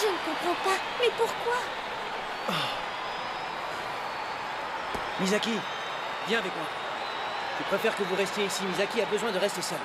Je ne comprends pas. Mais pourquoi? Misaki, viens avec moi. Je préfère que vous restiez ici. Misaki a besoin de rester seul.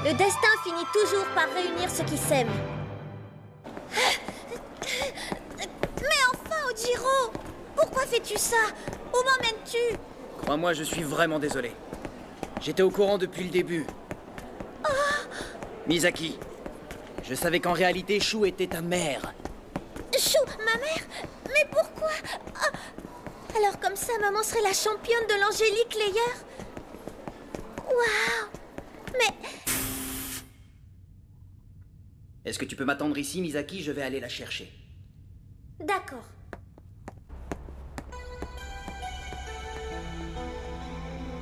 Le destin finit toujours par réunir ceux qui s'aiment. Mais enfin, Ojiro! Pourquoi fais-tu ça? Où m'emmènes-tu? Crois-moi, je suis vraiment désolé. J'étais au courant depuis le début. Misaki, je savais qu'en réalité, Shu était ta mère. Shu, ma mère? Mais pourquoi? Alors comme ça, maman serait la championne de l'Angélique Layer? Waouh! Mais... Est-ce que tu peux m'attendre ici, Misaki? Je vais aller la chercher. D'accord.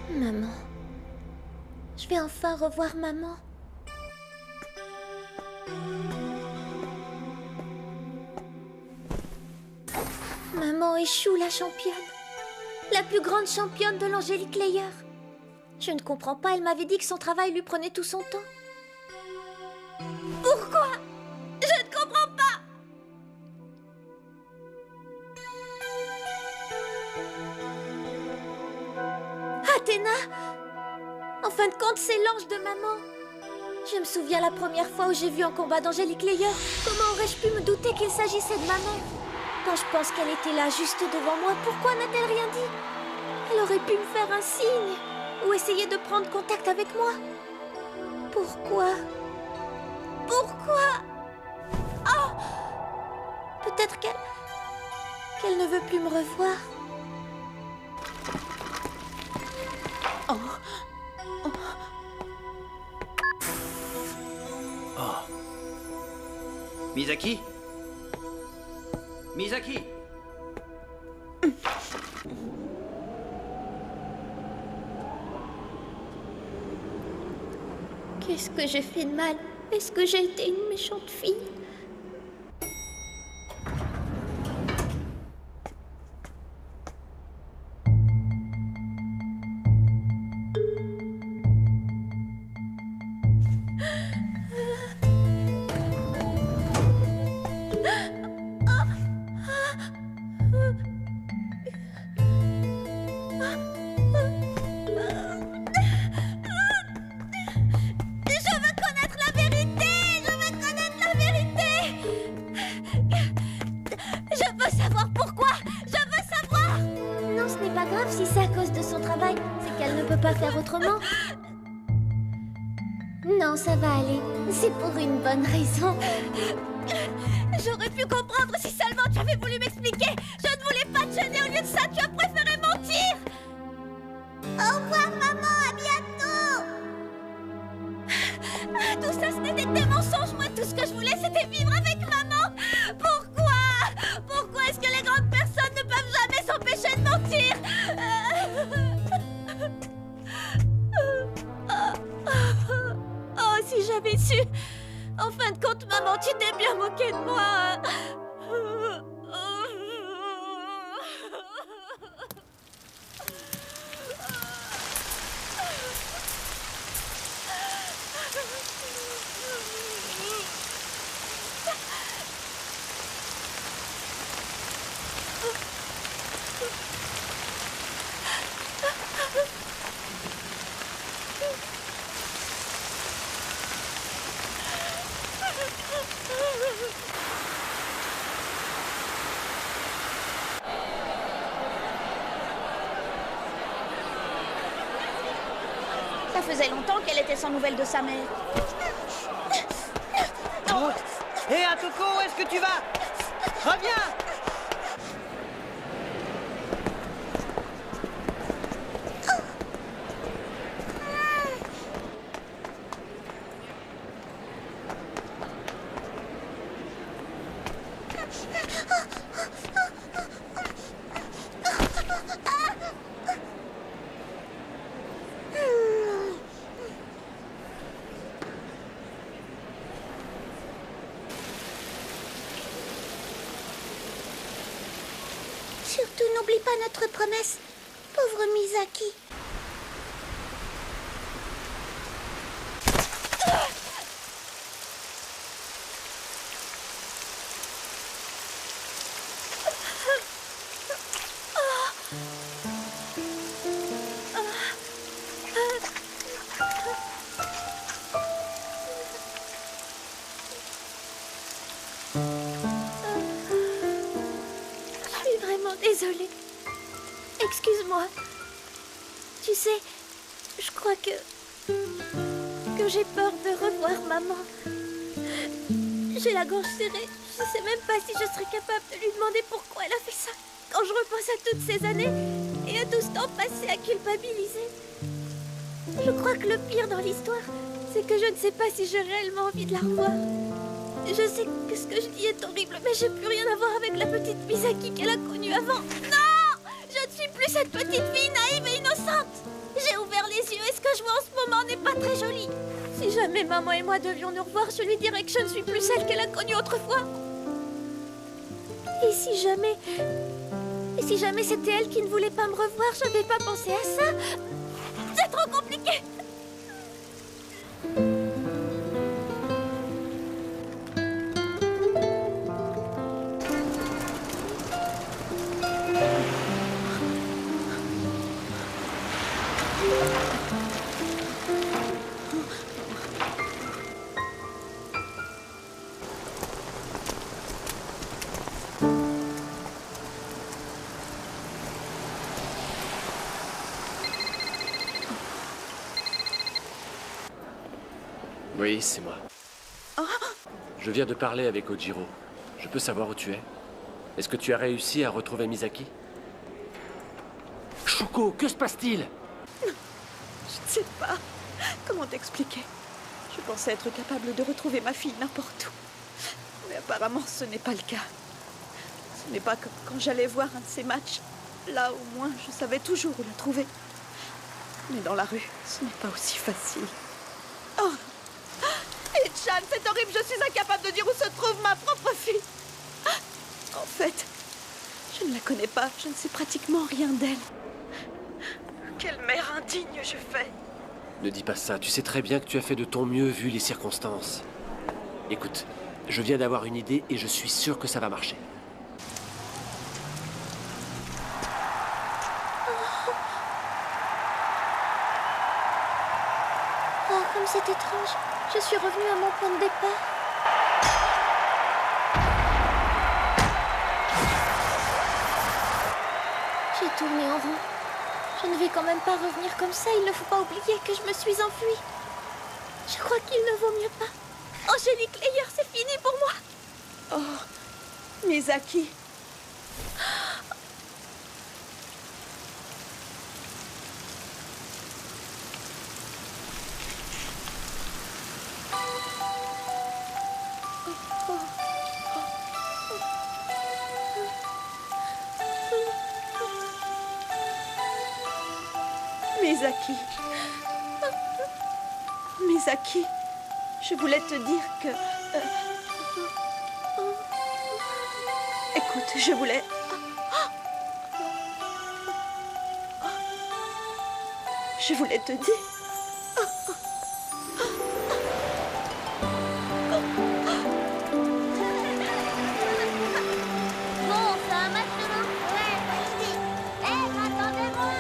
Maman. Je vais enfin revoir maman. Maman est Shu, la championne. La plus grande championne de l'Angélique Layer. Je ne comprends pas, elle m'avait dit que son travail lui prenait tout son temps. Pourquoi? Je ne comprends pas. Athéna! En fin de compte, c'est l'ange de maman. Je me souviens la première fois où j'ai vu un combat d'Angélique Layer. Comment aurais-je pu me douter qu'il s'agissait de maman? Quand je pense qu'elle était là, juste devant moi, pourquoi n'a-t-elle rien dit? Elle aurait pu me faire un signe ou essayer de prendre contact avec moi. Pourquoi? Pourquoi? Oh! Peut-être qu'elle ne veut plus me revoir. Oh! Misaki? Misaki? Qu'est-ce que j'ai fait de mal? Est-ce que j'ai été une méchante fille? Si c'est à cause de son travail, c'est qu'elle ne peut pas faire autrement. Non, ça va aller. C'est pour une bonne raison. J'aurais pu comprendre si seulement tu avais voulu m'expliquer. Je ne voulais pas te gêner. Au lieu de ça, tu as préféré mentir. Au revoir, maman. À bientôt. Tout ça, ce n'était que des mensonges. Moi, tout ce que je voulais, c'était vivre avec maman. Pourquoi est-ce que les grandes personnes ne peuvent jamais s'empêcher de mentir? En fin de compte, maman, tu t'es bien moquée de moi. Ça faisait longtemps qu'elle était sans nouvelles de sa mère. Oh. Hé, Atoko, où est-ce que tu vas? Reviens! Surtout, n'oublie pas notre promesse, pauvre Misaki. Je suis vraiment désolée. Excuse-moi. Tu sais, je crois que j'ai peur de revoir maman. J'ai la gorge serrée. Je sais même pas si je serais capable de lui demander pourquoi elle a fait ça. Quand je repense à toutes ces années et à tout ce temps passé à culpabiliser. Je crois que le pire dans l'histoire, c'est que je ne sais pas si j'ai réellement envie de la revoir. Je sais que ce que je dis est horrible, mais j'ai plus rien à voir avec la petite Misaki qu'elle a connue avant. Non! Je ne suis plus cette petite fille naïve et innocente. J'ai ouvert les yeux et ce que je vois en ce moment n'est pas très joli. Si jamais maman et moi devions nous revoir, je lui dirais que je ne suis plus celle qu'elle a connue autrefois. Et si jamais c'était elle qui ne voulait pas me revoir, je n'avais pas pensé à ça. C'est trop compliqué. Oui, c'est moi. Je viens de parler avec Ojiro. Je peux savoir où tu es? Est-ce que tu as réussi à retrouver Misaki? Shuko, que se passe-t-il? Je ne sais pas. Comment t'expliquer? Je pensais être capable de retrouver ma fille n'importe où. Mais apparemment, ce n'est pas le cas. Ce n'est pas comme quand j'allais voir un de ces matchs. Là, au moins, je savais toujours où la trouver. Mais dans la rue, ce n'est pas aussi facile. Oh! Chan, c'est horrible, je suis incapable de dire où se trouve ma propre fille. En fait, je ne la connais pas, je ne sais pratiquement rien d'elle. Quelle mère indigne je fais. Ne dis pas ça, tu sais très bien que tu as fait de ton mieux vu les circonstances. Écoute, je viens d'avoir une idée et je suis sûr que ça va marcher. Oh, comme c'est étrange. Je suis revenue à mon point de départ. J'ai tourné en rond. Je ne vais quand même pas revenir comme ça. Il ne faut pas oublier que je me suis enfuie. Je crois qu'il ne vaut mieux pas. Angélique Layer, c'est fini pour moi. Oh, Misaki. Misaki. Misaki, Je voulais te dire que... Écoute, je voulais... Je voulais te dire... Bon, on fait un match demain? Ouais, bonne idée. Hé, attendez-moi!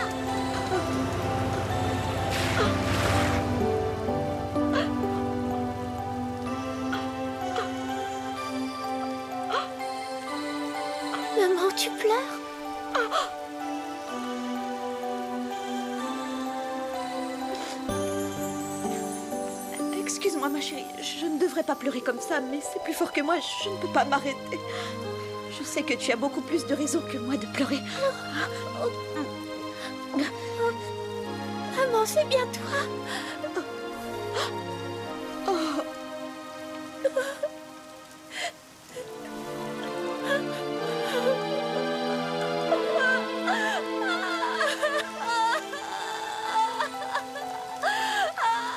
Maman, tu pleures? Excuse-moi, ma chérie, je ne devrais pas pleurer comme ça, mais c'est plus fort que moi, je ne peux pas m'arrêter. Je sais que tu as beaucoup plus de raisons que moi de pleurer. Maman, c'est bien toi.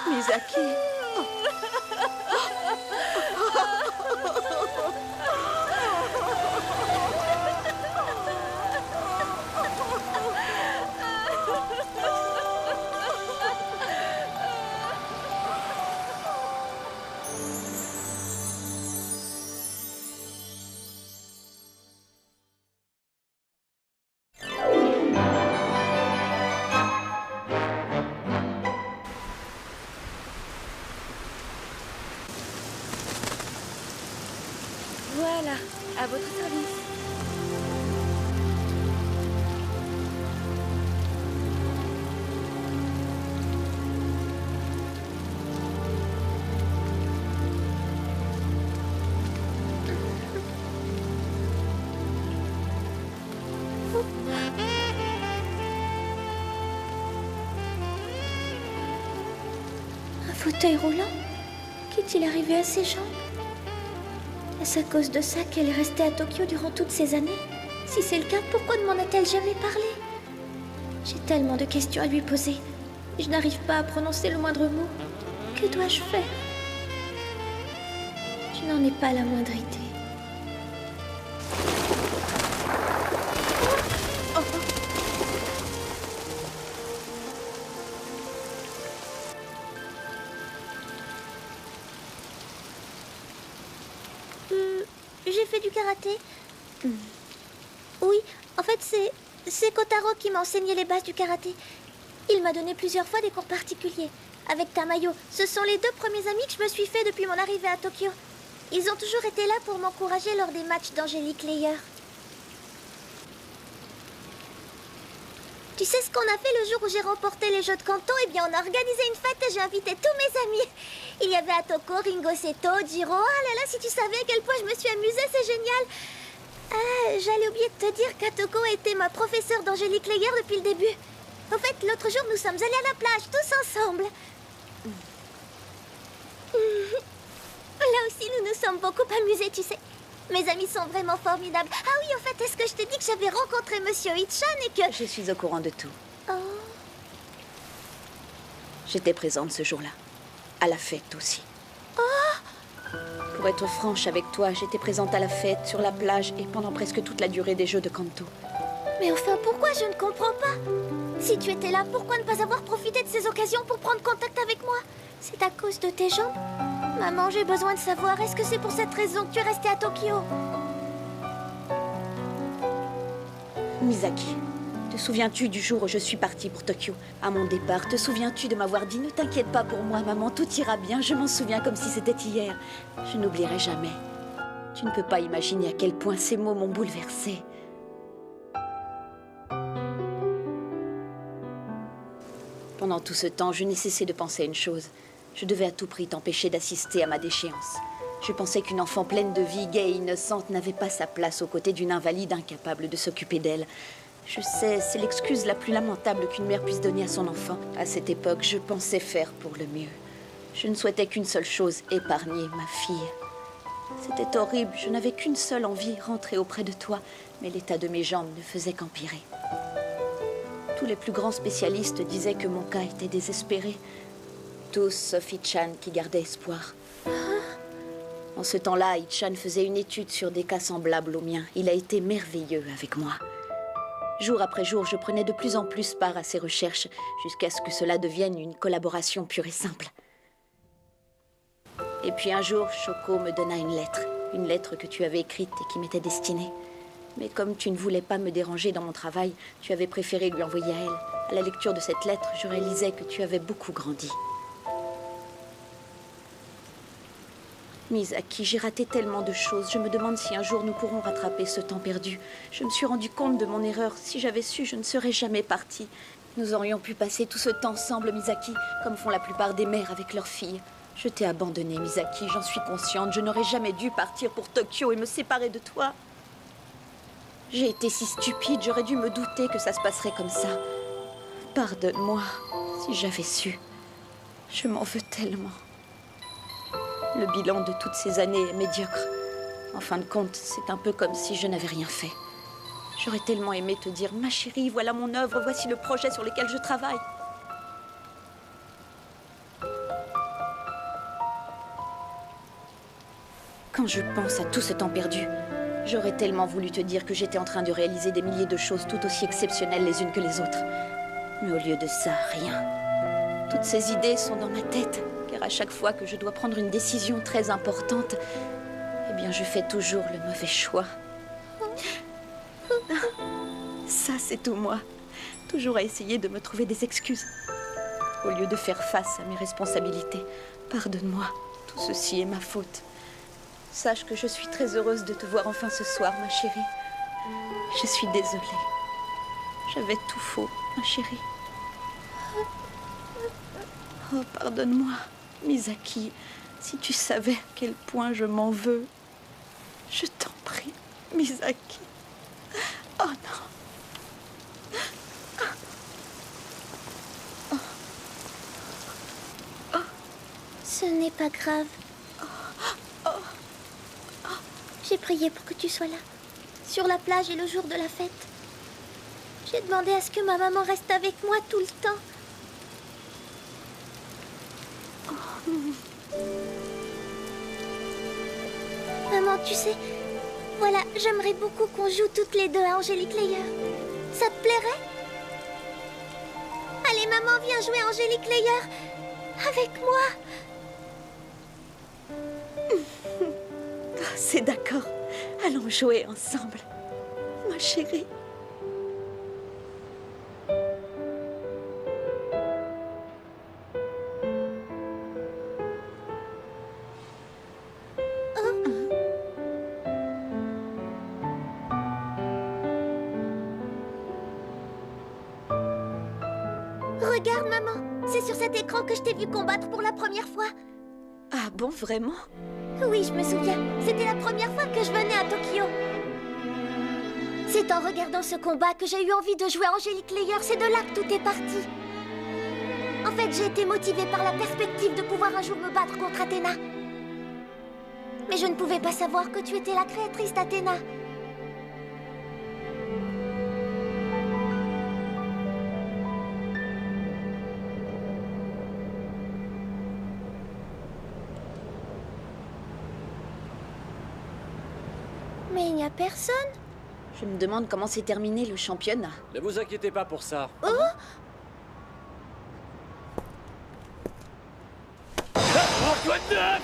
Misaki. Voilà, à votre service. Un fauteuil roulant? Qu'est-il arrivé à ses jambes? Est-ce à cause de ça qu'elle est restée à Tokyo durant toutes ces années? Si c'est le cas, pourquoi ne m'en a-t-elle jamais parlé? J'ai tellement de questions à lui poser. Je n'arrive pas à prononcer le moindre mot. Que dois-je faire? Je n'en ai pas la moindre idée. J'ai fait du karaté. Oui, en fait, c'est Kotaro qui m'a enseigné les bases du karaté. Il m'a donné plusieurs fois des cours particuliers. Avec Tamayo, ce sont les 2 premiers amis que je me suis fait depuis mon arrivée à Tokyo. Ils ont toujours été là pour m'encourager lors des matchs d'Angélique Layer. Tu sais ce qu'on a fait le jour où j'ai remporté les Jeux de Kanto? Eh bien, on a organisé une fête et j'ai invité tous mes amis. Il y avait Atoko, Ringo Seto, Jiro. Ah là là, si tu savais à quel point je me suis amusée, c'est génial. Ah, j'allais oublier de te dire qu'Atoko a été ma professeure d'Angélique Layer depuis le début. Au fait, l'autre jour, nous sommes allés à la plage, tous ensemble. Là aussi, nous nous sommes beaucoup amusés, tu sais. Mes amis sont vraiment formidables. Ah oui, en fait, est-ce que je t'ai dit que j'avais rencontré Monsieur Ichan et que... Je suis au courant de tout. Oh. J'étais présente ce jour-là. À la fête aussi. Pour être franche avec toi, j'étais présente à la fête, sur la plage et pendant presque toute la durée des Jeux de Kanto. Mais enfin, pourquoi? Je ne comprends pas. Si tu étais là, pourquoi ne pas avoir profité de ces occasions pour prendre contact avec moi? C'est à cause de tes jambes? Maman, j'ai besoin de savoir, est-ce que c'est pour cette raison que tu es restée à Tokyo? Misaki, te souviens-tu du jour où je suis partie pour Tokyo? À mon départ, te souviens-tu de m'avoir dit « Ne t'inquiète pas pour moi, maman, tout ira bien ». Je m'en souviens comme si c'était hier. Je n'oublierai jamais. Tu ne peux pas imaginer à quel point ces mots m'ont bouleversée. Pendant tout ce temps, je n'ai cessé de penser à une chose. Je devais à tout prix t'empêcher d'assister à ma déchéance. Je pensais qu'une enfant pleine de vie, gaie et innocente, n'avait pas sa place aux côtés d'une invalide incapable de s'occuper d'elle. Je sais, c'est l'excuse la plus lamentable qu'une mère puisse donner à son enfant. À cette époque, je pensais faire pour le mieux. Je ne souhaitais qu'une seule chose, épargner ma fille. C'était horrible, je n'avais qu'une seule envie, rentrer auprès de toi. Mais l'état de mes jambes ne faisait qu'empirer. Tous les plus grands spécialistes disaient que mon cas était désespéré. Tous, sauf Ichan, qui gardait espoir. ce temps-là, Ichan faisait une étude sur des cas semblables aux miens. Il a été merveilleux avec moi. Jour après jour, je prenais de plus en plus part à ses recherches, jusqu'à ce que cela devienne une collaboration pure et simple. Et puis un jour, Shoko me donna une lettre que tu avais écrite et qui m'était destinée. Mais comme tu ne voulais pas me déranger dans mon travail, tu avais préféré lui envoyer à elle. À la lecture de cette lettre, je réalisais que tu avais beaucoup grandi. Misaki, j'ai raté tellement de choses. Je me demande si un jour nous pourrons rattraper ce temps perdu. Je me suis rendu compte de mon erreur. Si j'avais su, je ne serais jamais partie. Nous aurions pu passer tout ce temps ensemble, Misaki, comme font la plupart des mères avec leurs filles. Je t'ai abandonnée, Misaki, j'en suis consciente. Je n'aurais jamais dû partir pour Tokyo et me séparer de toi. J'ai été si stupide, j'aurais dû me douter que ça se passerait comme ça. Pardonne-moi, si j'avais su. Je m'en veux tellement. Le bilan de toutes ces années est médiocre. En fin de compte, c'est un peu comme si je n'avais rien fait. J'aurais tellement aimé te dire « Ma chérie, voilà mon œuvre, voici le projet sur lequel je travaille. » Quand je pense à tout ce temps perdu, j'aurais tellement voulu te dire que j'étais en train de réaliser des milliers de choses tout aussi exceptionnelles les unes que les autres. Mais au lieu de ça, rien. Toutes ces idées sont dans ma tête, car à chaque fois que je dois prendre une décision très importante, eh bien je fais toujours le mauvais choix. Ça, c'est tout moi. Toujours à essayer de me trouver des excuses. Au lieu de faire face à mes responsabilités. Pardonne-moi, tout ceci est ma faute. Sache que je suis très heureuse de te voir enfin ce soir, ma chérie. Je suis désolée. J'avais tout faux, ma chérie. Oh, pardonne-moi, Misaki. Si tu savais à quel point je m'en veux. Je t'en prie, Misaki. Oh non. Ce n'est pas grave. J'ai prié pour que tu sois là, sur la plage et le jour de la fête. J'ai demandé à ce que ma maman reste avec moi tout le temps. Maman, tu sais, voilà, j'aimerais beaucoup qu'on joue toutes les deux à Angélique Layer. Ça te plairait? Allez, maman, viens jouer à Angélique Layer avec moi. C'est d'accord. Allons jouer ensemble, ma chérie. Regarde, maman, c'est sur cet écran que je t'ai vu combattre pour la première fois. Ah bon, vraiment? Oui, je me souviens. C'était la première fois que je venais à Tokyo. C'est en regardant ce combat que j'ai eu envie de jouer à Angélique Layer. C'est de là que tout est parti. En fait, j'ai été motivée par la perspective de pouvoir un jour me battre contre Athéna. Mais je ne pouvais pas savoir que tu étais la créatrice d'Athéna. Mais il n'y a personne. Je me demande comment s'est terminé le championnat. Ne vous inquiétez pas pour ça. Oh, Quoi de neuf?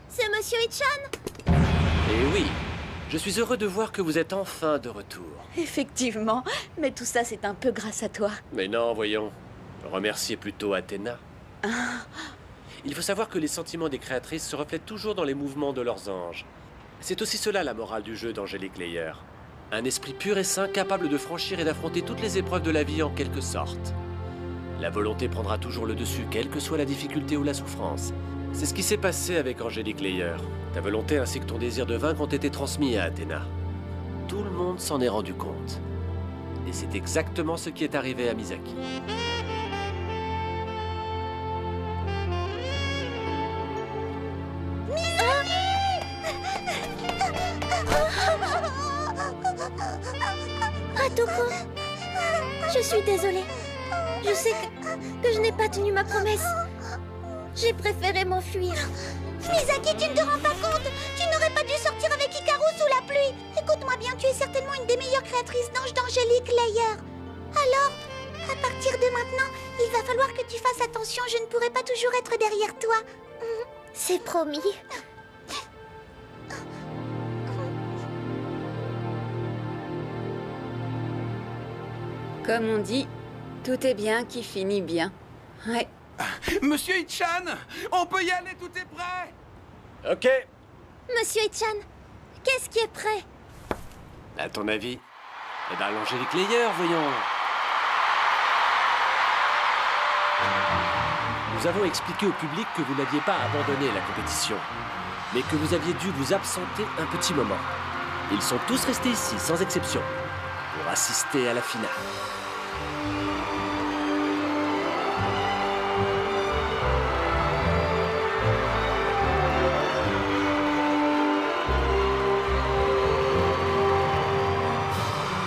c'est Monsieur Ichan? Eh oui, je suis heureux de voir que vous êtes enfin de retour. Effectivement, mais tout ça c'est un peu grâce à toi. Mais non, voyons. Remerciez plutôt Athéna. Il faut savoir que les sentiments des créatrices se reflètent toujours dans les mouvements de leurs anges. C'est aussi cela la morale du jeu d'Angélique Layer. Un esprit pur et sain capable de franchir et d'affronter toutes les épreuves de la vie en quelque sorte. La volonté prendra toujours le dessus, quelle que soit la difficulté ou la souffrance. C'est ce qui s'est passé avec Angélique Layer. Ta volonté ainsi que ton désir de vaincre ont été transmis à Athéna. Tout le monde s'en est rendu compte. Et c'est exactement ce qui est arrivé à Misaki. Atoko, je suis désolée. Je sais que je n'ai pas tenu ma promesse. J'ai préféré m'enfuir. Misaki, tu ne te rends pas compte? Tu n'aurais pas dû sortir avec Hikaru sous la pluie. Écoute-moi bien, tu es certainement une des meilleures créatrices d'anges d'Angélique Layer. Alors, à partir de maintenant, il va falloir que tu fasses attention. Je ne pourrai pas toujours être derrière toi. C'est promis. Comme on dit, tout est bien qui finit bien. Ouais. Monsieur Ichan, on peut y aller, tout est prêt. Ok. Monsieur Ichan, qu'est-ce qui est prêt? À ton avis? Eh ben, l'Angélique Layer, voyons. Nous avons expliqué au public que vous n'aviez pas abandonné la compétition, mais que vous aviez dû vous absenter un petit moment. Ils sont tous restés ici, sans exception, pour assister à la finale.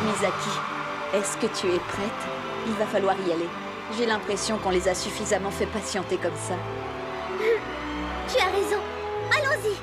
Misaki, est-ce que tu es prête? Il va falloir y aller. J'ai l'impression qu'on les a suffisamment fait patienter comme ça. Tu as raison. Allons-y.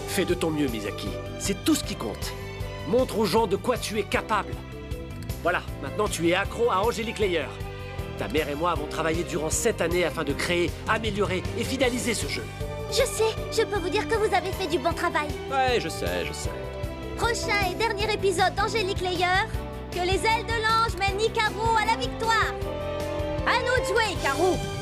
Fais de ton mieux, Misaki. C'est tout ce qui compte. Montre aux gens de quoi tu es capable. Voilà, maintenant tu es accro à Angélique Layer. Ta mère et moi avons travaillé durant 7 années afin de créer, améliorer et finaliser ce jeu. Je sais, je peux vous dire que vous avez fait du bon travail. Ouais, je sais, je sais. Prochain et dernier épisode d'Angélique Layer. Que les ailes de l'ange mènent Hikaru à la victoire. À nous de jouer, Hikaru.